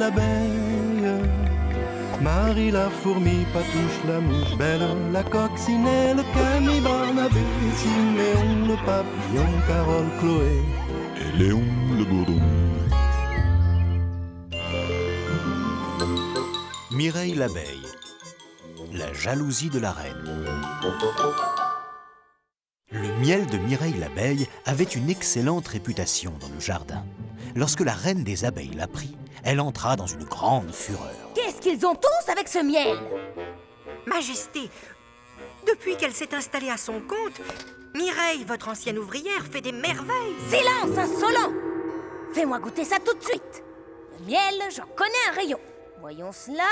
l'abeille. Marie la fourmi, Patouche la mouche, Belle la coccinelle, Camille Barnabé, Siméon le papillon, Carole, Chloé et Léon le bourdon. Mireille l'abeille. La jalousie de la reine. Le miel de Mireille l'abeille avait une excellente réputation dans le jardin. Lorsque la reine des abeilles l'apprit, elle entra dans une grande fureur. Qu'est-ce qu'ils ont tous avec ce miel? Majesté, depuis qu'elle s'est installée à son compte, Mireille, votre ancienne ouvrière, fait des merveilles. Silence, insolent! Fais-moi goûter ça tout de suite. Le miel, j'en connais un rayon. Voyons cela.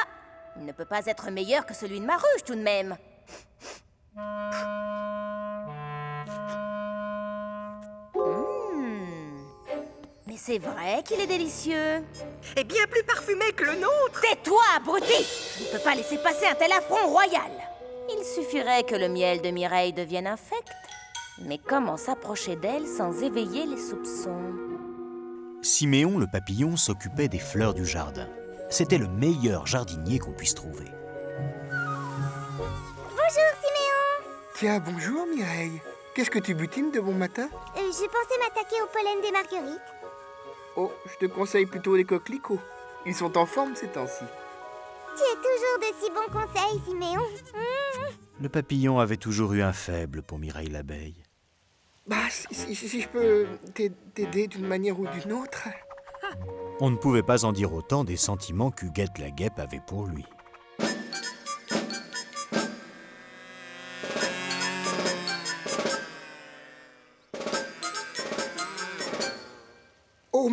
Il ne peut pas être meilleur que celui de ma ruche, tout de même. Mais c'est vrai qu'il est délicieux. Et bien plus parfumé que le nôtre. Tais-toi, abruti! Je ne peux pas laisser passer un tel affront royal. Il suffirait que le miel de Mireille devienne infect. Mais comment s'approcher d'elle sans éveiller les soupçons? Siméon le papillon s'occupait des fleurs du jardin. C'était le meilleur jardinier qu'on puisse trouver. Bonjour Siméon. Tiens, bonjour Mireille. Qu'est-ce que tu butines de bon matin? Je pensais m'attaquer au pollen des marguerites. Oh, je te conseille plutôt les coquelicots. Ils sont en forme ces temps-ci. Tu es toujours de si bons conseils, Siméon. Le papillon avait toujours eu un faible pour Mireille l'abeille. Bah, si je peux t'aider d'une manière ou d'une autre. On ne pouvait pas en dire autant des sentiments qu'Huguette la guêpe avait pour lui. Oh,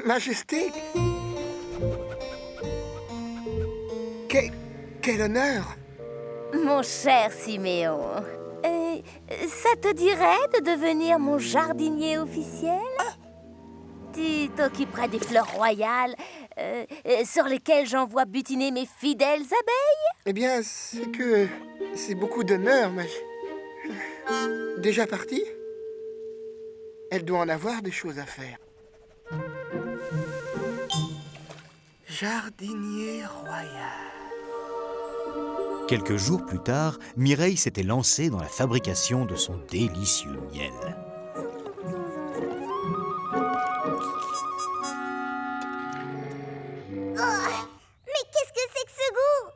Majesté! Quel honneur! Mon cher Siméon, ça te dirait de devenir mon jardinier officiel? Tu t'occuperais des fleurs royales sur lesquelles j'envoie butiner mes fidèles abeilles? Eh bien, c'est beaucoup d'honneur, Déjà partie? Elle doit en avoir des choses à faire. Jardinier royal. Quelques jours plus tard, Mireille s'était lancée dans la fabrication de son délicieux miel. Mais qu'est-ce que c'est que ce goût?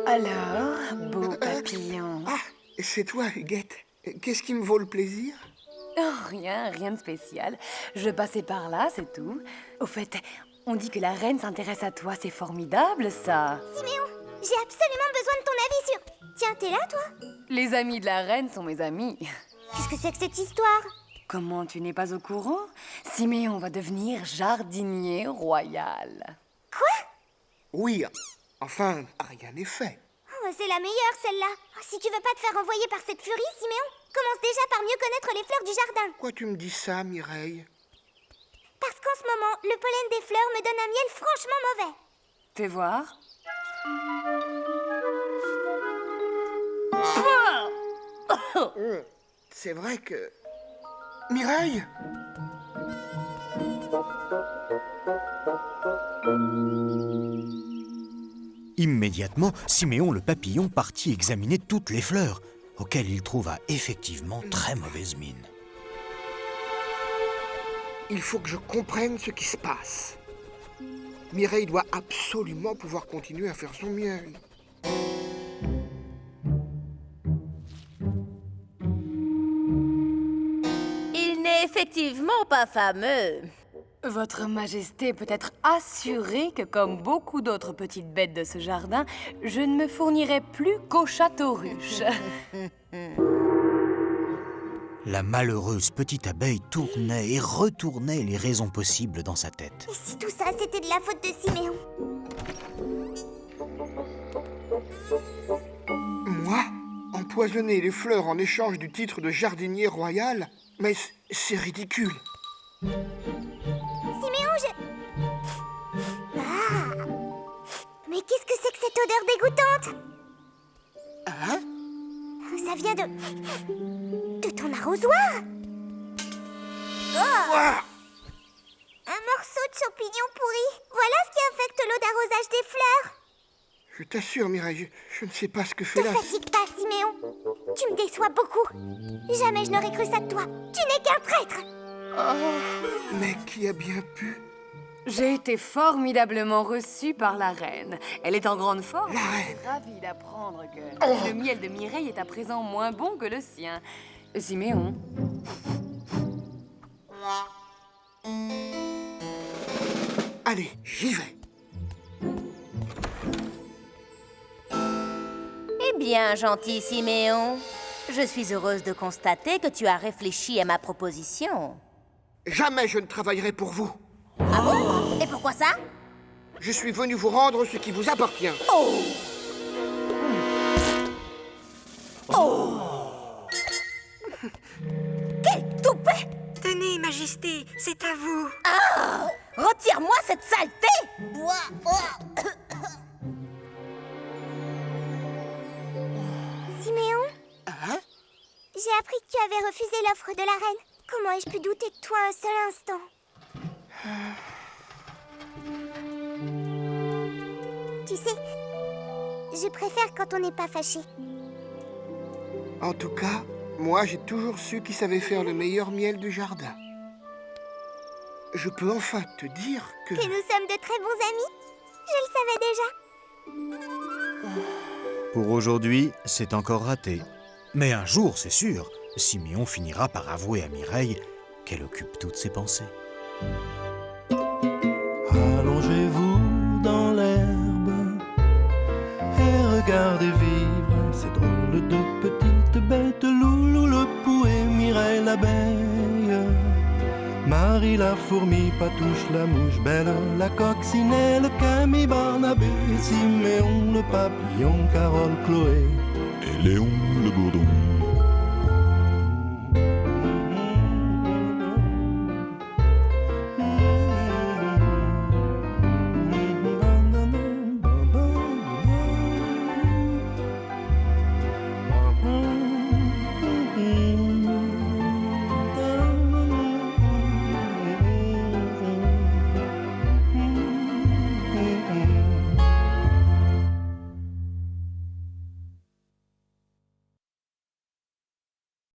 Alors, beau papillon. Ah, c'est toi, Huguette. Qu'est-ce qui me vaut le plaisir? Oh, rien de spécial. Je passais par là, c'est tout. Au fait, on dit que la reine s'intéresse à toi, c'est formidable, ça. Siméon, j'ai absolument besoin de ton avis sur... Tiens, t'es là, toi? Les amis de la reine sont mes amis. Qu'est-ce que c'est que cette histoire? Comment, tu n'es pas au courant? Siméon va devenir jardinier royal. Quoi? Oui, enfin, rien n'est fait. Oh, c'est la meilleure, celle-là. Oh, si tu veux pas te faire envoyer par cette furie, Siméon, commence déjà par mieux connaître les fleurs du jardin. Pourquoi tu me dis ça, Mireille? Parce qu'en ce moment, le pollen des fleurs me donne un miel franchement mauvais. Fais voir. C'est vrai que... Mireille! Immédiatement, Siméon le papillon partit examiner toutes les fleurs, auxquelles il trouva effectivement très mauvaise mine. Il faut que je comprenne ce qui se passe. Mireille doit absolument pouvoir continuer à faire son miel. Il n'est effectivement pas fameux. Votre Majesté peut être assurée que, comme beaucoup d'autres petites bêtes de ce jardin, je ne me fournirai plus qu'au château ruche. La malheureuse petite abeille tournait et retournait les raisons possibles dans sa tête. Et si tout ça, c'était de la faute de Siméon? Moi? Empoisonner les fleurs en échange du titre de jardinier royal? Mais c'est ridicule. Siméon, Ah! Mais qu'est-ce que c'est que cette odeur dégoûtante? Hein? Ça vient de ton arrosoir? Ouah! Un morceau de champignon pourri. Voilà ce qui infecte l'eau d'arrosage des fleurs. Je t'assure, Mireille, je ne sais pas ce que fait Ne là. fatigue pas, Siméon. Tu me déçois beaucoup. Jamais je n'aurais cru ça de toi. Tu n'es qu'un traître. Mais qui a bien pu? J'ai été formidablement reçue par la reine. Elle est en grande forme. La reine. Ravie d'apprendre que le miel de Mireille est à présent moins bon que le sien. Siméon, Allez, j'y vais. Eh bien, gentil Siméon, je suis heureuse de constater que tu as réfléchi à ma proposition. Jamais je ne travaillerai pour vous. Ah bon? Et pourquoi ça? Je suis venu vous rendre ce qui vous appartient. Quel toupet! Tenez, Majesté, c'est à vous. Retire-moi cette saleté! Siméon, j'ai appris que tu avais refusé l'offre de la reine. Comment ai-je pu douter de toi un seul instant? Tu sais, je préfère quand on n'est pas fâché. En tout cas, moi j'ai toujours su qui savait faire le meilleur miel du jardin. Je peux enfin te dire que... Que nous sommes de très bons amis. Je le savais déjà. Pour aujourd'hui, c'est encore raté. Mais un jour, c'est sûr, Siméon finira par avouer à Mireille qu'elle occupe toutes ses pensées. Allongez-vous dans l'herbe et regardez vivre ces drôles de petites bêtes. Loulou le pou et Mireille l'abeille, Marie la fourmi, Patouche la mouche, Belle la coccinelle, Camille, Barnabé, Siméon le papillon, Carole, Chloé et Léon le bourdon.